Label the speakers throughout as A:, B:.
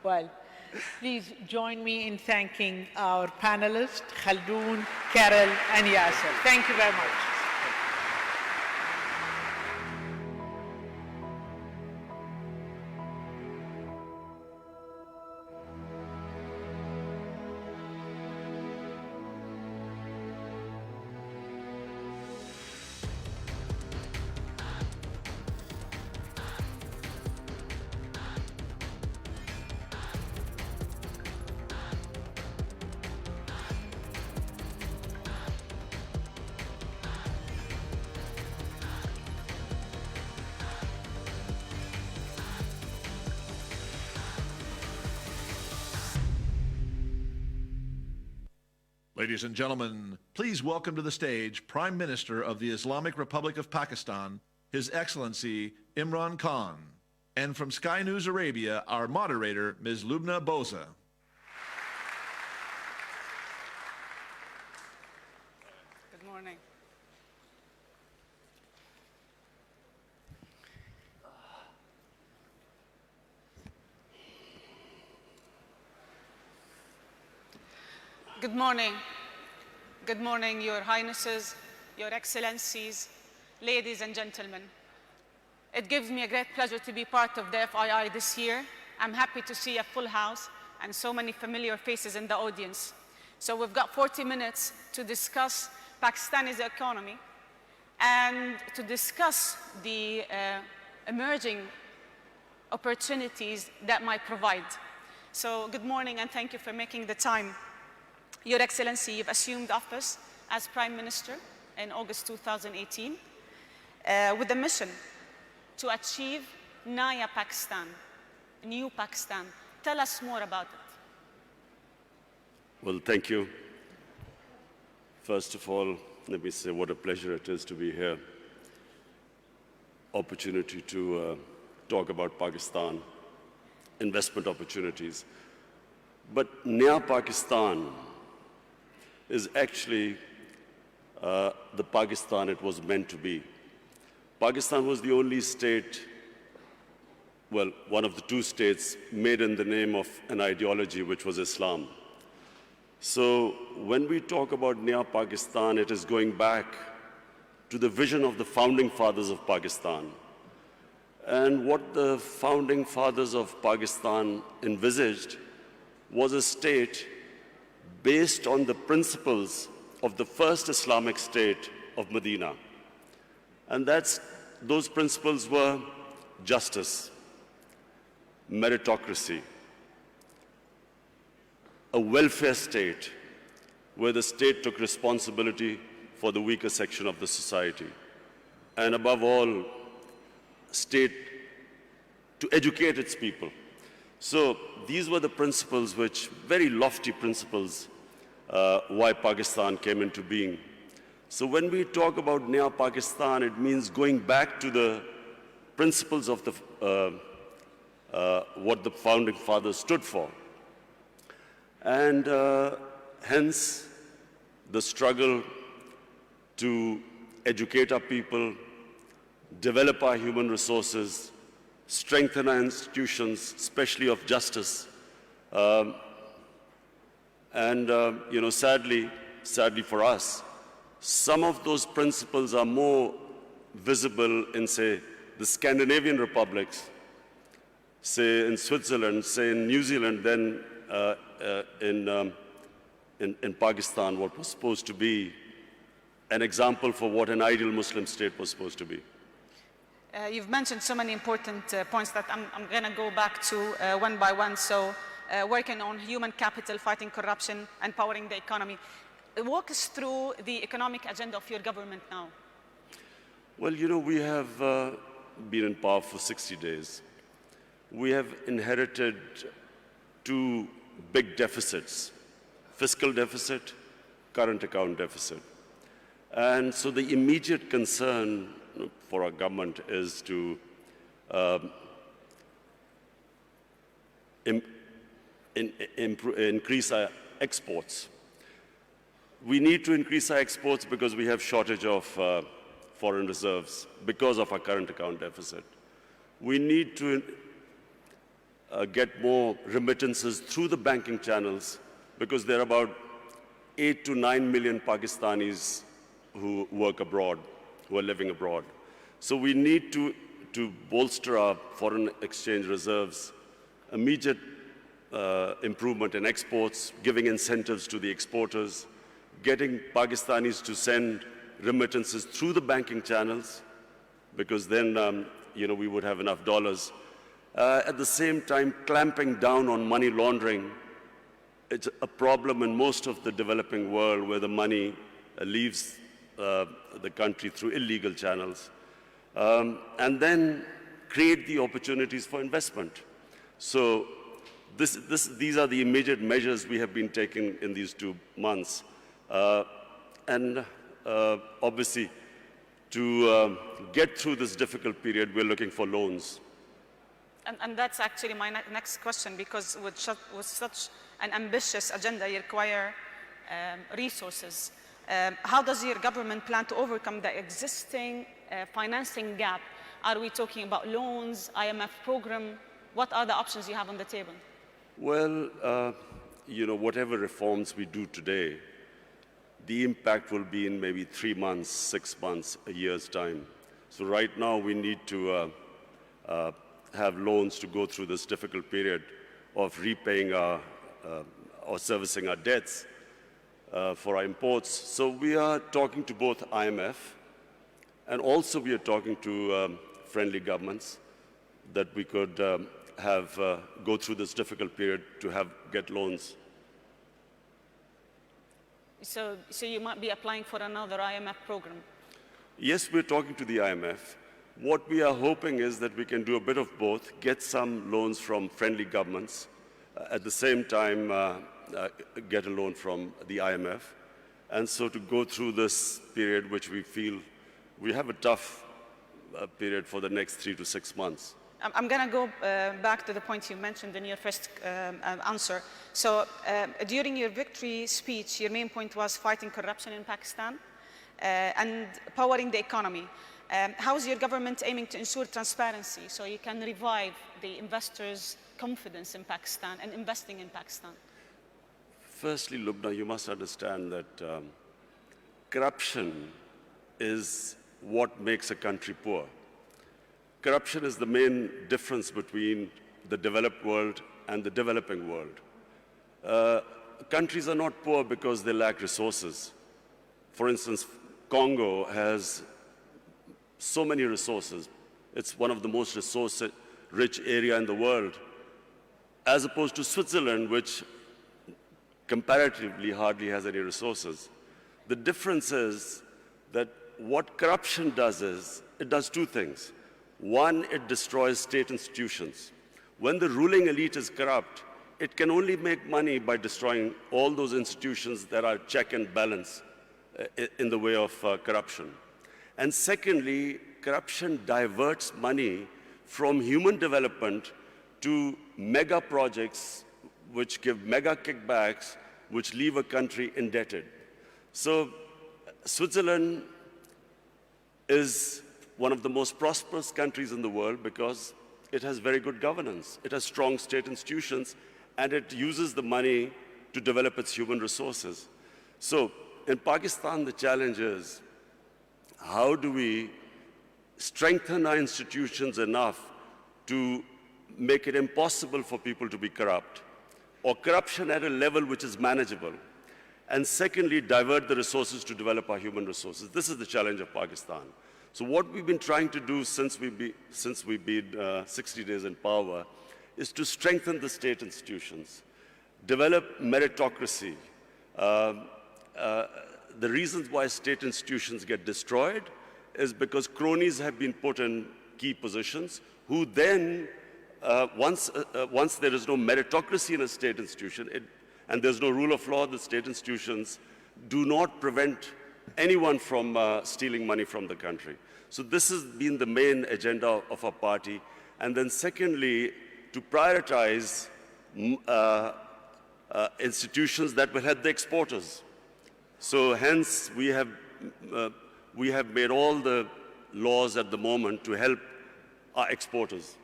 A: Well, please join me in thanking our panelists, Khaldoon, Carol, and Yasser. Thank you very much.
B: Ladies and gentlemen, please welcome to the stage Prime Minister of the Islamic Republic of Pakistan, His Excellency Imran Khan, and from Sky News Arabia, our moderator, Ms. Lubna Boza.
C: Good morning. Good morning. Good morning, Your Highnesses, Your Excellencies, ladies and gentlemen. It gives me a great pleasure to be part of the FII this year. I'm happy to see a full house and so many familiar faces in the audience. So we've got 40 minutes to discuss Pakistani's economy and to discuss the emerging opportunities that might provide. So good morning and thank you for making the time. Your Excellency, you've assumed office as Prime Minister in August 2018 with a mission to achieve Naya Pakistan, New Pakistan. Tell us more about it.
D: Well, thank you. First of all, let me say what a pleasure it is to be here. Opportunity to talk about Pakistan, investment opportunities. But Naya Pakistan is actually the Pakistan it was meant to be. Pakistan was the only state, well, one of the two states made in the name of an ideology which was Islam. So when we talk about Naya Pakistan, it is going back to the vision of the founding fathers of Pakistan. And what the founding fathers of Pakistan envisaged was a state based on the principles of the first Islamic state of Medina. And those principles were justice, meritocracy, a welfare state where the state took responsibility for the weaker section of the society, and above all, state to educate its people. So these were the principles very lofty principles, why Pakistan came into being. So when we talk about Naya Pakistan, it means going back to the principles of what the founding fathers stood for. And hence, the struggle to educate our people, develop our human resources, strengthen our institutions, especially of justice. Sadly for us, some of those principles are more visible in, say, the Scandinavian republics, say in Switzerland, say in New Zealand, than in Pakistan, what was supposed to be an example for what an ideal Muslim state was supposed to be.
C: You've mentioned so many important points that I'm going to go back to one by one. So working on human capital, fighting corruption, empowering the economy. Walk us through the economic agenda of your government now.
D: Well, we have been in power for 60 days. We have inherited two big deficits, fiscal deficit, current account deficit. And so the immediate concern for our government is to increase our exports. We need to increase our exports because we have shortage of foreign reserves because of our current account deficit. We need to get more remittances through the banking channels, because there are about 8 to 9 million Pakistanis who work abroad, who are living abroad. So we need to bolster our foreign exchange reserves, immediate improvement in exports, giving incentives to the exporters, getting Pakistanis to send remittances through the banking channels, because then we would have enough dollars. At the same time, clamping down on money laundering. It's a problem in most of the developing world where the money leaves the country through illegal channels. And then create the opportunities for investment. So these are the immediate measures we have been taking in these 2 months. Obviously, to get through this difficult period, we're looking for loans.
C: And that's actually my next question, because with such an ambitious agenda, you require resources. How does your government plan to overcome the existing financing gap? Are we talking about loans, IMF program? What are the options you have on the table?
D: Well, whatever reforms we do today, the impact will be in maybe 3 months, 6 months, a year's time. So right now we need to have loans to go through this difficult period of repaying or servicing our debts for our imports. So we are talking to both IMF, and also we are talking to friendly governments that we could have go through this difficult period to get loans.
C: So you might be applying for another IMF program?
D: Yes, we're talking to the IMF. What we are hoping is that we can do a bit of both, get some loans from friendly governments, at the same time get a loan from the IMF. And so to go through this period, which we feel we have a tough period for the next 3 to 6 months.
C: I'm going to go back to the point you mentioned in your first answer. So during your victory speech, your main point was fighting corruption in Pakistan and powering the economy. How is your government aiming to ensure transparency so you can revive the investors' confidence in Pakistan and investing in Pakistan?
D: Firstly, Lubna, you must understand that corruption is what makes a country poor. Corruption is the main difference between the developed world and the developing world. Countries are not poor because they lack resources. For instance, Congo has so many resources. It's one of the most resource-rich area in the world, as opposed to Switzerland, which comparatively hardly has any resources. The difference is that what corruption does is, it does 2 things. One, it destroys state institutions. When the ruling elite is corrupt, it can only make money by destroying all those institutions that are check and balance in the way of corruption. And secondly, corruption diverts money from human development to mega projects which give mega kickbacks, which leave a country indebted. So Switzerland is one of the most prosperous countries in the world because it has very good governance. It has strong state institutions, and it uses the money to develop its human resources. So in Pakistan, the challenge is, how do we strengthen our institutions enough to make it impossible for people to be corrupt, or corruption at a level which is manageable? And secondly, divert the resources to develop our human resources. This is the challenge of Pakistan. So what we've been trying to do since we've been 60 days in power is to strengthen the state institutions, develop meritocracy. The reasons why state institutions get destroyed is because cronies have been put in key positions, who then, once there is no meritocracy in a state institution, and there's no rule of law, the state institutions do not prevent anyone from stealing money from the country. So this has been the main agenda of our party. And then secondly, to prioritize institutions that will help the exporters. So hence, we have made all the laws at the moment to help our exporters.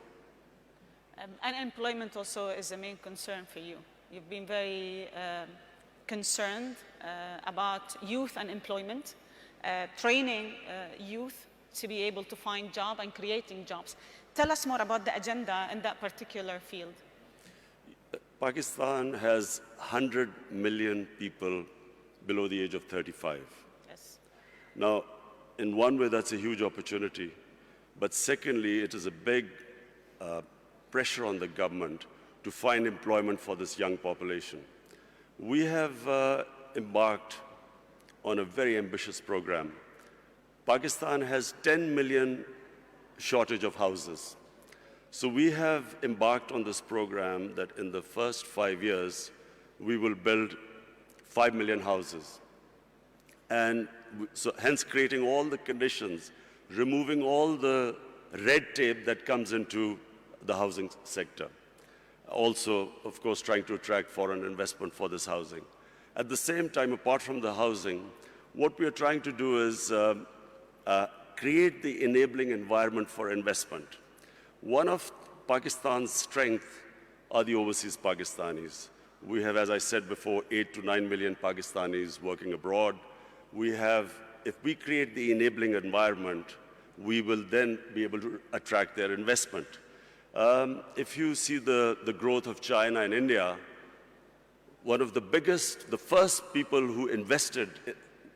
C: Unemployment also is a main concern for you. You've been very concerned about youth unemployment, training youth to be able to find jobs and creating jobs. Tell us more about the agenda in that particular field.
D: Pakistan has 100 million people below the age of 35.
C: Yes.
D: Now, in one way, that's a huge opportunity. But secondly, it is a big pressure on the government to find employment for this young population. We have embarked on a very ambitious program. Pakistan has 10 million shortage of houses. So we have embarked on this program that in the first 5 years, we will build 5 million houses. And so hence creating all the conditions, removing all the red tape that comes into the housing sector. Also, of course, trying to attract foreign investment for this housing. At the same time, apart from the housing, what we are trying to do is create the enabling environment for investment. One of Pakistan's strengths are the overseas Pakistanis. We have, as I said before, 8 to 9 million Pakistanis working abroad. We have, if we create the enabling environment, we will then be able to attract their investment. If you see the growth of China and India, one of the first people who invested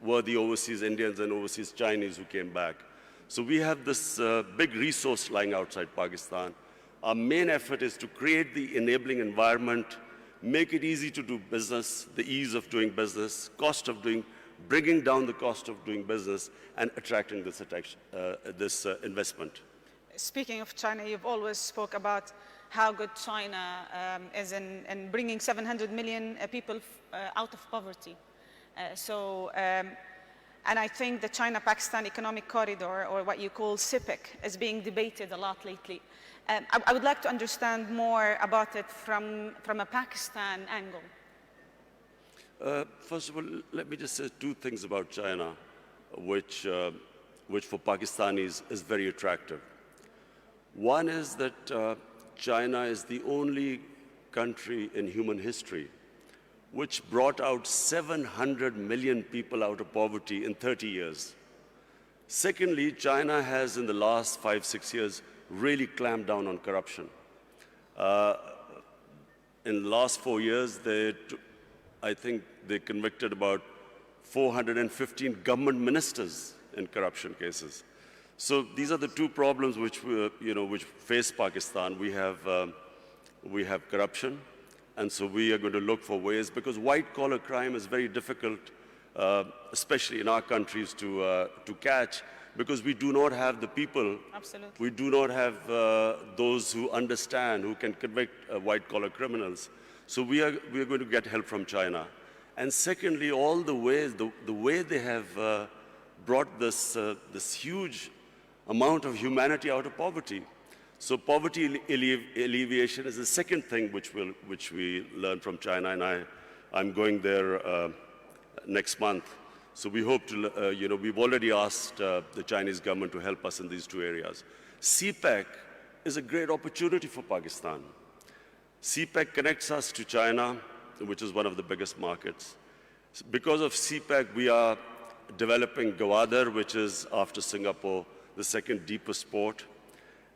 D: were the overseas Indians and overseas Chinese who came back. So we have this big resource lying outside Pakistan. Our main effort is to create the enabling environment, make it easy to do business, the ease of doing business, bringing down the cost of doing business, and attracting this investment.
C: Speaking of China, you've always spoke about how good China is in bringing 700 million people out of poverty. And I think the China-Pakistan Economic Corridor, or what you call CPEC, is being debated a lot lately. I would like to understand more about it from a Pakistan angle.
D: First of all, let me just say two things about China, which for Pakistanis is very attractive. One is that China is the only country in human history which brought out 700 million people out of poverty in 30 years. Secondly, China has, in the last 5-6 years, really clamped down on corruption. In the last 4 years, I think they convicted about 415 government ministers in corruption cases. So these are the two problems which face Pakistan. We have corruption, and so we are going to look for ways, because white-collar crime is very difficult, especially in our countries, to catch, because we do not have the people.
C: Absolutely.
D: We do not have those who understand, who can convict white-collar criminals. So we are going to get help from China. And secondly, all the ways, the way they have brought this huge amount of humanity out of poverty. So poverty alleviation is the second thing which we learn from China, and I'm going there next month. So we hope to, we've already asked the Chinese government to help us in these two areas. CPEC is a great opportunity for Pakistan. CPEC connects us to China, which is one of the biggest markets. Because of CPEC, we are developing Gwadar, which is, after Singapore, the second deepest port.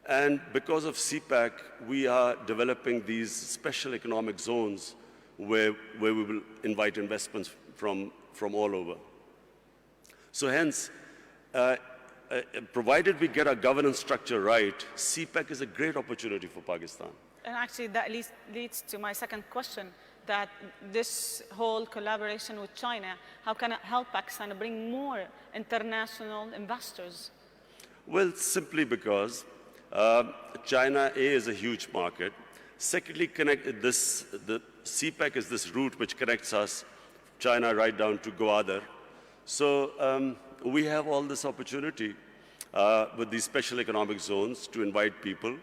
D: And because of CPEC, we are developing these special economic zones where we will invite investments from all over. So hence, provided we get our governance structure right, CPEC is a great opportunity for Pakistan.
C: And actually, that leads to my second question, that this whole collaboration with China, how can it help Pakistan bring more international investors?
D: Well, simply because China, A, is a huge market. Secondly, the CPEC is this route which connects us, China, right down to Gwadar. So we have all this opportunity with these special economic zones to invite people.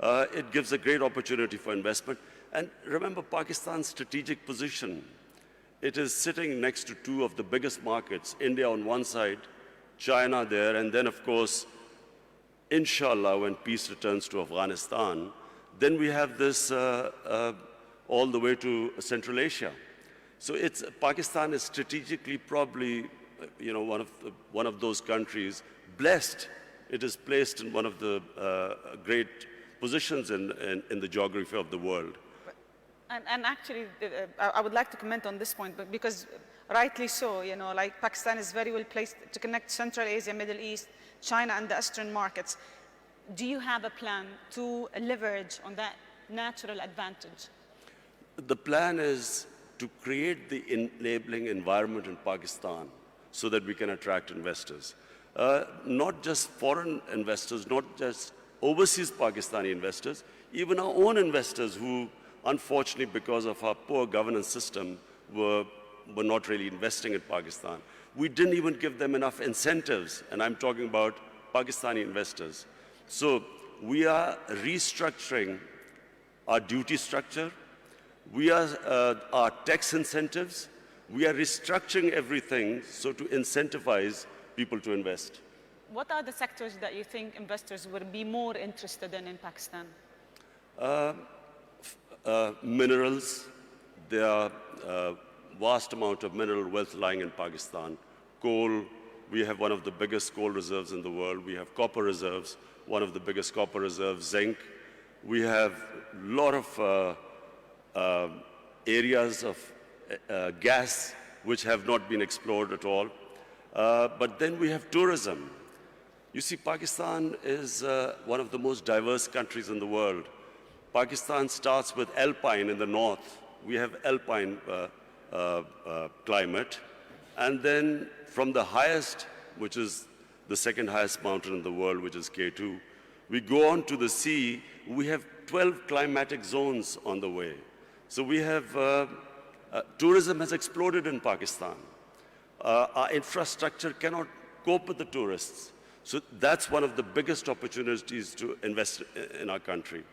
D: It gives a great opportunity for investment. And remember Pakistan's strategic position. It is sitting next to two of the biggest markets, India on one side, China there, and then, of course, inshallah, when peace returns to Afghanistan, Then we have this all the way to Central Asia. So Pakistan is strategically probably one of those countries blessed. It is placed in one of the great positions in the geography of the world.
C: And actually, I would like to comment on this point, but because rightly so, like Pakistan is very well placed to connect Central Asia, Middle East, China, and the Eastern markets. Do you have a plan to leverage on that natural advantage?
D: The plan is to create the enabling environment in Pakistan so that we can attract investors. Not just foreign investors, not just overseas Pakistani investors, even our own investors who, unfortunately, because of our poor governance system, were not really investing in Pakistan. We didn't even give them enough incentives, and I'm talking about Pakistani investors. So we are restructuring our duty structure. We are our tax incentives. We are restructuring everything so to incentivize people to invest.
C: What are the sectors that you think investors would be more interested in Pakistan?
D: Minerals. There are vast amount of mineral wealth lying in Pakistan. Coal, we have one of the biggest coal reserves in the world. We have copper reserves, one of the biggest copper reserves. Zinc. We have a lot of areas of gas which have not been explored at all. But then we have tourism. You see, Pakistan is one of the most diverse countries in the world. Pakistan starts with alpine in the north. We have alpine climate. And then from the highest, which is the second highest mountain in the world, which is K2, we go on to the sea. We have 12 climatic zones on the way. So we have, tourism has exploded in Pakistan. Our infrastructure cannot cope with the tourists. So that's one of the biggest opportunities to invest in our country.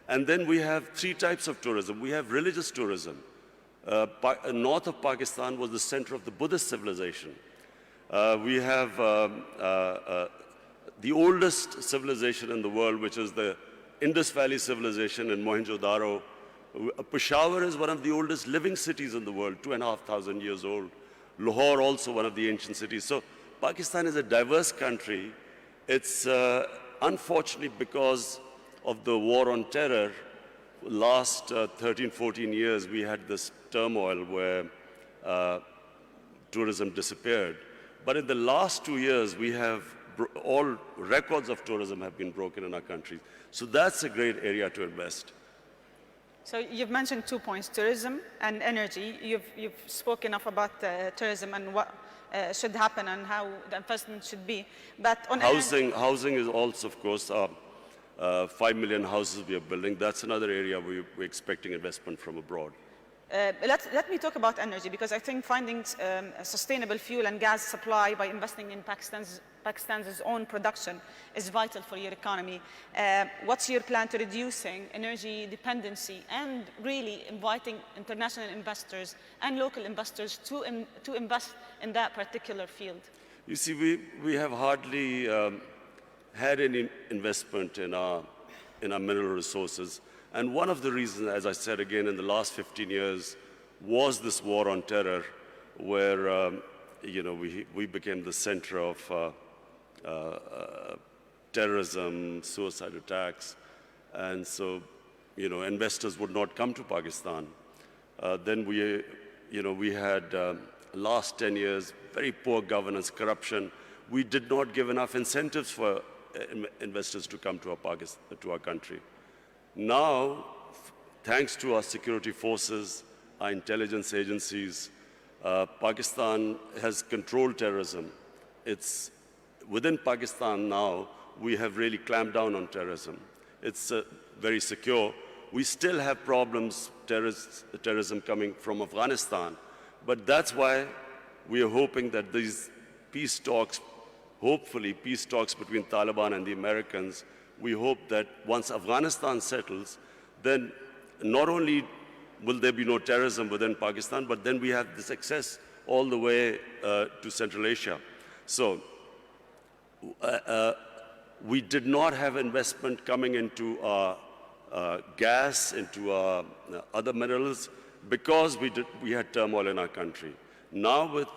D: And then we have three types of tourism. We have religious tourism. North of Pakistan was the center of the Buddhist civilization. We have the oldest civilization in the world, which is the Indus Valley civilization in Mohenjo-daro. Peshawar is one of the oldest living cities in the world, 2,500 years old. Lahore, also one of the ancient cities. So Pakistan is a diverse country. It's unfortunately because of the war on terror, last 13, 14 years, we had this turmoil where tourism disappeared. But in the last 2 years, we have all records of tourism have been broken in our country. So that's a great area to invest.
C: So you've mentioned 2 points, tourism and energy. You've spoken enough about tourism and what should happen and how the investment should be. But on
D: housing is also, of course, 5 million houses we are building. That's another area we're expecting investment from abroad.
C: Let me talk about energy, because I think finding a sustainable fuel and gas supply by investing in Pakistan's own production is vital for your economy. What's your plan to reducing energy dependency and really inviting international investors and local investors to invest in that particular field?
D: You see, we have hardly had any investment in our mineral resources. And one of the reasons, as I said again, in the last 15 years, was this war on terror, where we became the center of terrorism, suicide attacks, and so investors would not come to Pakistan. Then we had last 10 years very poor governance, corruption. We did not give enough incentives for investors to come to our country. Now, thanks to our security forces, our intelligence agencies, Pakistan has controlled terrorism. It's within Pakistan now, we have really clamped down on terrorism. It's very secure. We still have problems, terrorism coming from Afghanistan, but that's why we are hoping that these peace talks, hopefully peace talks between Taliban and the Americans, we hope that once Afghanistan settles, then not only will there be no terrorism within Pakistan, but then we have this access all the way to Central Asia. So we did not have investment coming into our gas, into our other minerals, because we had turmoil in our country. Now with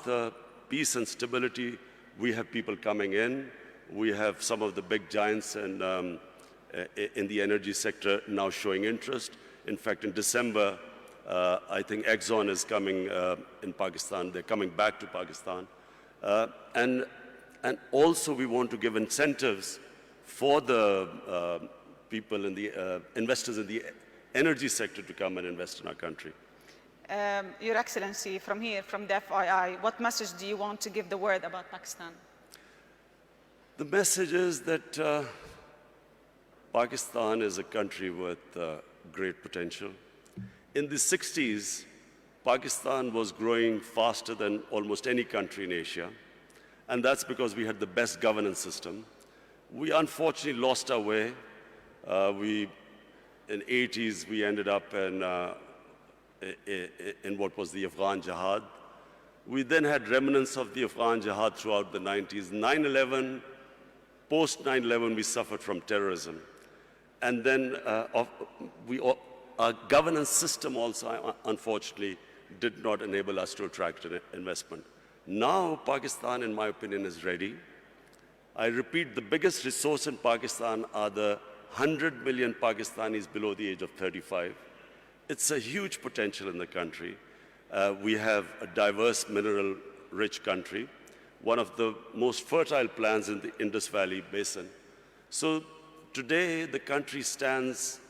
D: peace and stability, we have people coming in. We have some of the big giants in the energy sector now showing interest. In fact, in December, I think Exxon is coming in Pakistan. They're coming back to Pakistan. And also we want to give incentives for the people in the investors in the energy sector to come and invest in our country.
C: Your Excellency, from here, from the FII, what message do you want to give the world about Pakistan?
D: The message is that Pakistan is a country with great potential. In the 60s, Pakistan was growing faster than almost any country in Asia, and that's because we had the best governance system. We unfortunately lost our way. In the 80s, we ended up in what was the Afghan Jihad. We then had remnants of the Afghan Jihad throughout the 90s. 9/11, post 9/11, we suffered from terrorism. And then our governance system also, unfortunately, did not enable us to attract investment. Now, Pakistan, in my opinion, is ready. I repeat, the biggest resource in Pakistan are the 100 million Pakistanis below the age of 35. It's a huge potential in the country. We have a diverse, mineral-rich country, one of the most fertile lands in the Indus Valley Basin. So today, the country stands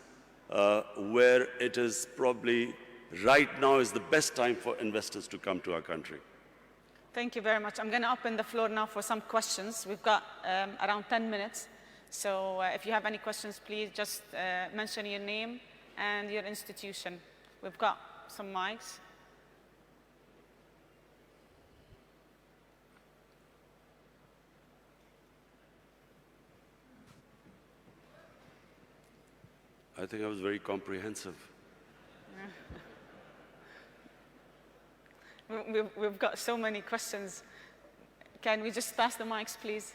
D: where it is probably right now is the best time for investors to come to our country.
C: Thank you very much. I'm going to open the floor now for some questions. We've got around 10 minutes. So if you have any questions, please just mention your name and your institution. We've got some mics.
D: I think I was very comprehensive.
C: We've got so many questions. Can we just pass the mics, please?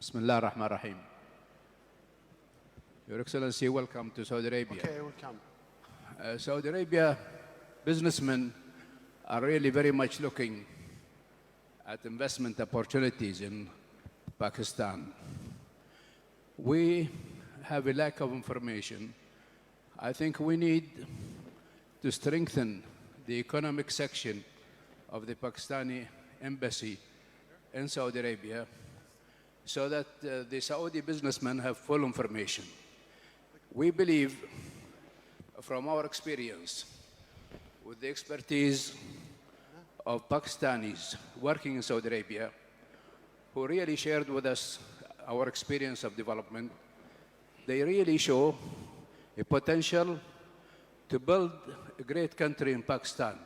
E: Bismillah ar-Rahman ar-Rahim. Your Excellency, welcome to Saudi Arabia.
F: Okay, welcome.
E: Saudi Arabia businessmen are really very much looking at investment opportunities in Pakistan. We have a lack of information. I think we need to strengthen the economic section of the Pakistani embassy in Saudi Arabia so that the Saudi businessmen have full information. We believe, from our experience, with the expertise of Pakistanis working in Saudi Arabia, who really shared with us our experience of development, they really show a potential to build a great country in Pakistan,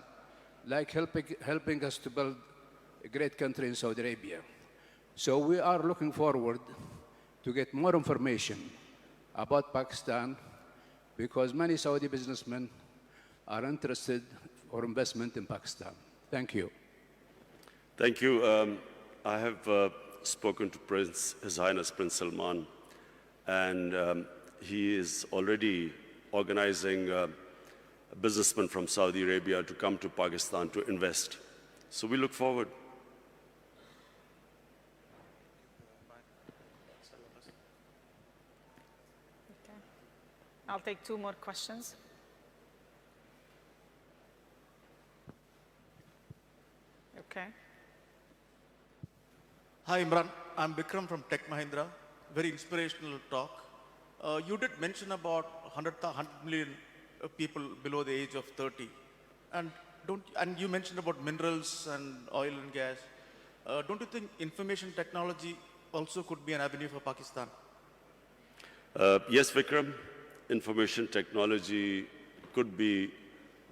E: like helping us to build a great country in Saudi Arabia. So we are looking forward to get more information about Pakistan because many Saudi businessmen are interested for investment in Pakistan. Thank you.
D: Thank you. I have spoken to His Highness Prince Salman, and he is already organizing businessmen from Saudi Arabia to come to Pakistan to invest. So we look forward.
C: Okay. I'll take two more questions. Okay.
F: Hi, Imran. I'm Vikram from Tech Mahindra. Very inspirational talk. You did mention about 100 million people below the age of 30. And you mentioned about minerals and oil and gas. Don't you think information technology also could be an avenue for Pakistan?
D: Yes, Vikram. Information technology could be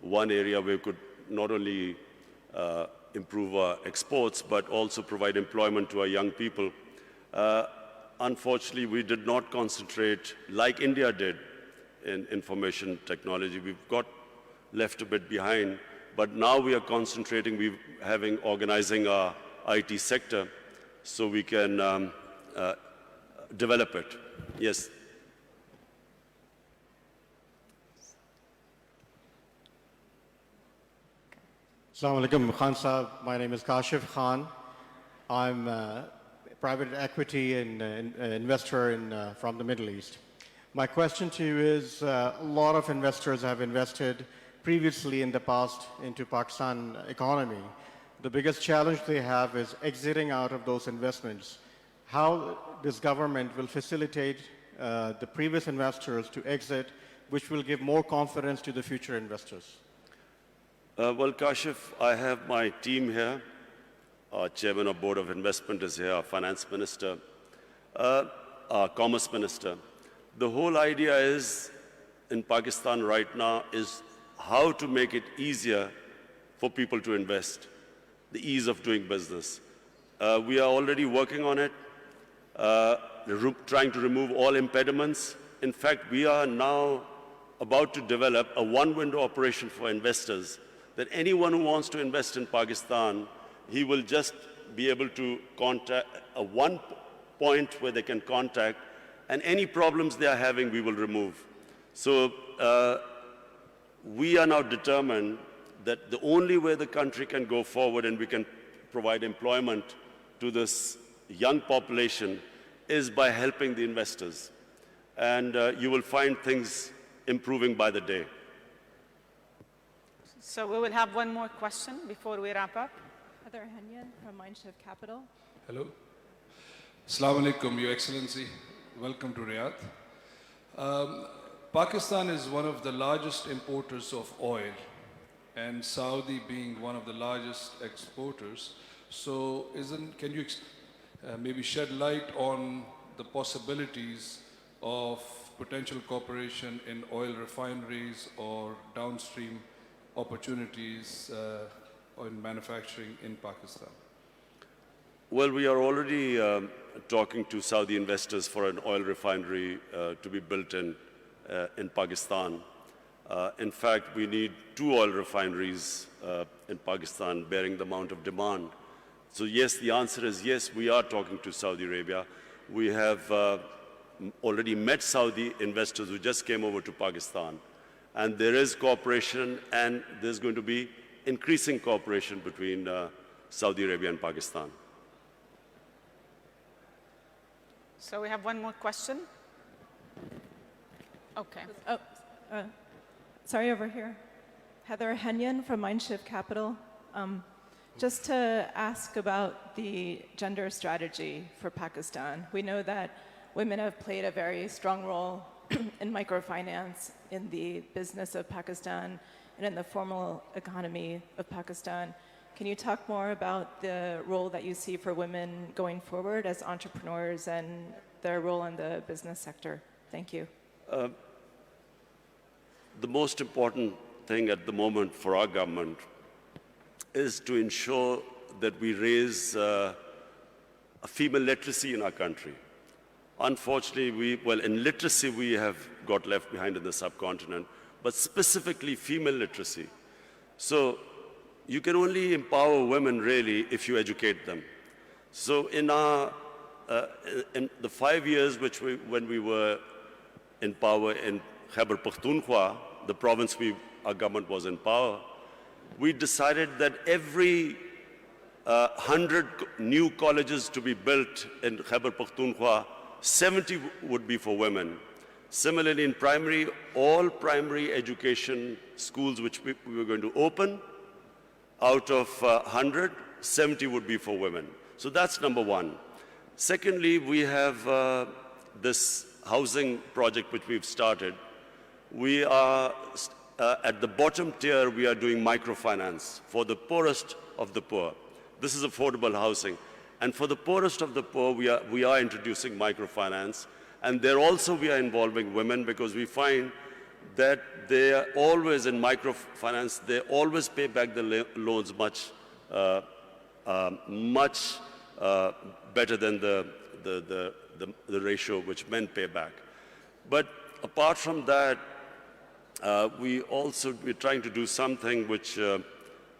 D: one area where we could not only improve our exports, but also provide employment to our young people. Unfortunately, we did not concentrate, like India did, in information technology. We've got left a bit behind, but now we are concentrating, organizing our IT sector so we can develop it. Yes.
G: Assalamu alaikum, Khan Saab. My name is Kashif Khan. I'm a private equity and investor from the Middle East. My question to you is, a lot of investors have invested previously in the past into Pakistan economy. The biggest challenge they have is exiting out of those investments. How this government will facilitate the previous investors to exit, which will give more confidence to the future investors?
D: Well, Kashif, I have my team here. Our chairman of board of investment is here, our finance minister, our commerce minister. The whole idea is, in Pakistan right now, is how to make it easier for people to invest, the ease of doing business. We are already working on it, trying to remove all impediments. In fact, we are now about to develop a one-window operation for investors, that anyone who wants to invest in Pakistan, he will just be able to contact one point where they can contact, and any problems they are having, we will remove. So we are now determined that the only way the country can go forward and we can provide employment to this young population is by helping the investors. And you will find things improving by the day.
C: So we will have one more question before we wrap up.
H: Heather Henyan from Mindshift Capital.
I: Hello. Assalamu alaikum, Your Excellency. Welcome to Riyadh. Pakistan is one of the largest importers of oil, and Saudi being one of the largest exporters. So can you maybe shed light on the possibilities of potential cooperation in oil refineries or downstream opportunities in manufacturing in Pakistan?
D: Well, we are already talking to Saudi investors for an oil refinery to be built in Pakistan. In fact, we need 2 oil refineries in Pakistan bearing the amount of demand. So yes, the answer is yes, we are talking to Saudi Arabia. We have already met Saudi investors who just came over to Pakistan. And there is cooperation, and there's going to be increasing cooperation between Saudi Arabia and Pakistan.
C: So we have one more question. Okay.
H: Oh, sorry, over here. Heather Henyan from Mindshift Capital. Just to ask about the gender strategy for Pakistan. We know that women have played a very strong role in microfinance, in the business of Pakistan, and in the formal economy of Pakistan. Can you talk more about the role that you see for women going forward as entrepreneurs and their role in the business sector? Thank you.
D: The most important thing at the moment for our government is to ensure that we raise a female literacy in our country. Unfortunately, in literacy, we have got left behind in the subcontinent, but specifically female literacy. So you can only empower women, really, if you educate them. So in the 5 years when we were in power in Khyber Pakhtunkhwa, the province our government was in power, we decided that every 100 new colleges to be built in Khyber Pakhtunkhwa, 70 would be for women. Similarly, in primary, all primary education schools which we were going to open, out of 100, 70 would be for women. So that's number one. Secondly, we have this housing project which we've started. We are, at the bottom tier, we are doing microfinance for the poorest of the poor. This is affordable housing. And for the poorest of the poor, we are introducing microfinance. And there also we are involving women because we find that they are always in microfinance, they always pay back the loans much better than the ratio which men pay back. But apart from that, we're trying to do something which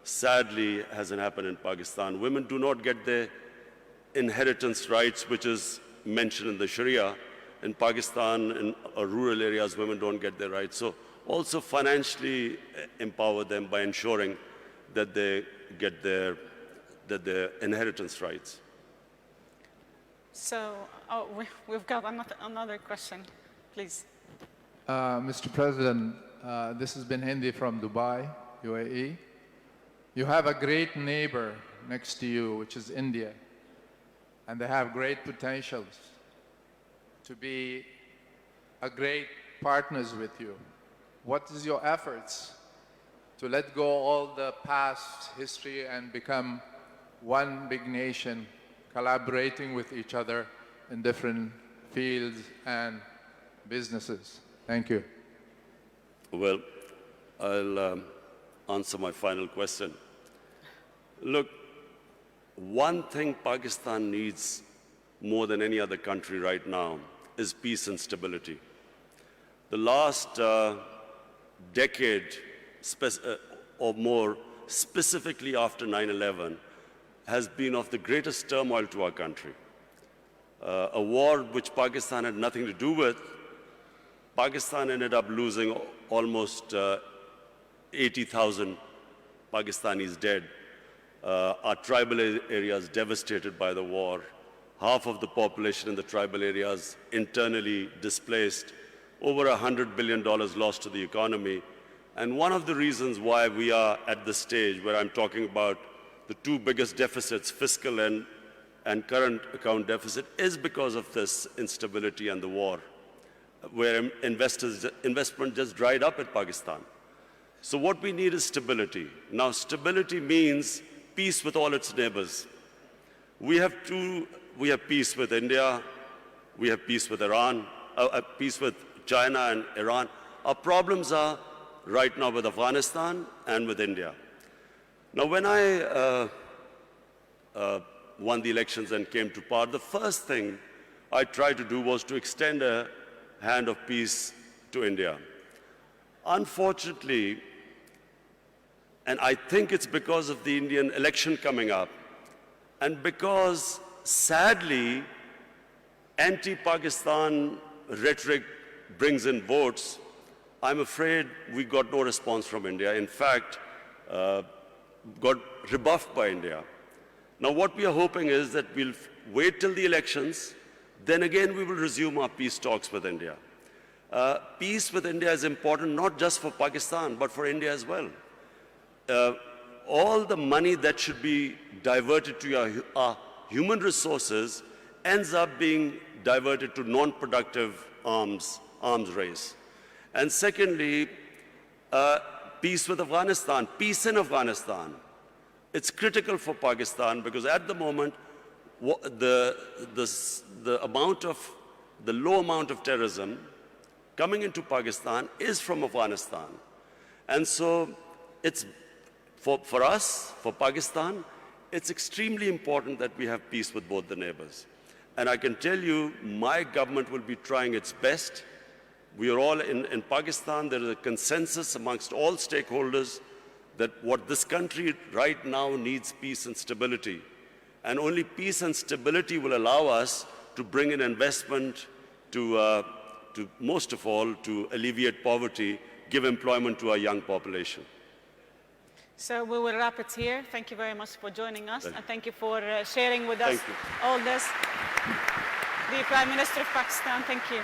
D: sadly hasn't happened in Pakistan. Women do not get their inheritance rights, which is mentioned in the Sharia. In Pakistan, in rural areas, women don't get their rights. So also financially empower them by ensuring that they get their inheritance rights.
C: So we've got another question, please.
J: Mr. President, this has been Hindi from Dubai, UAE. You have a great neighbor next to you, which is India, and they have great potentials to be a great partners with you. What is your efforts to let go all the past history and become one big nation, collaborating with each other in different fields and businesses? Thank you.
D: Well, I'll answer my final question. Look, one thing Pakistan needs more than any other country right now is peace and stability. The last decade or more, specifically after 9/11, has been of the greatest turmoil to our country. A war which Pakistan had nothing to do with. Pakistan ended up losing almost 80,000 Pakistanis dead. Our tribal areas devastated by the war. Half of the population in the tribal areas internally displaced. Over $100 billion lost to the economy. And one of the reasons why we are at this stage where I'm talking about the two biggest deficits, fiscal and current account deficit, is because of this instability and the war, where investment just dried up in Pakistan. So what we need is stability. Now, stability means peace with all its neighbors. We have peace with India, we have peace with Iran, peace with China and Iran. Our problems are right now with Afghanistan and with India. Now, when I won the elections and came to power, the first thing I tried to do was to extend a hand of peace to India. Unfortunately, and I think it's because of the Indian election coming up, and because, sadly, anti-Pakistan rhetoric brings in votes, I'm afraid we got no response from India. In fact, got rebuffed by India. Now, what we are hoping is that we'll wait till the elections, then again we will resume our peace talks with India. Peace with India is important not just for Pakistan, but for India as well. All the money that should be diverted to our human resources ends up being diverted to non-productive arms race. And secondly, peace with Afghanistan, peace in Afghanistan. It's critical for Pakistan because at the moment, the low amount of terrorism coming into Pakistan is from Afghanistan. And so it's, for us, for Pakistan, it's extremely important that we have peace with both the neighbors. And I can tell you, my government will be trying its best. We are all in Pakistan, there is a consensus amongst all stakeholders that what this country right now needs peace and stability. And only peace and stability will allow us to bring in investment to most of all, to alleviate poverty, give employment to our young population.
C: So we will wrap it here. Thank you very much for joining us, and thank you for sharing with us all this. The Prime Minister of Pakistan, thank you.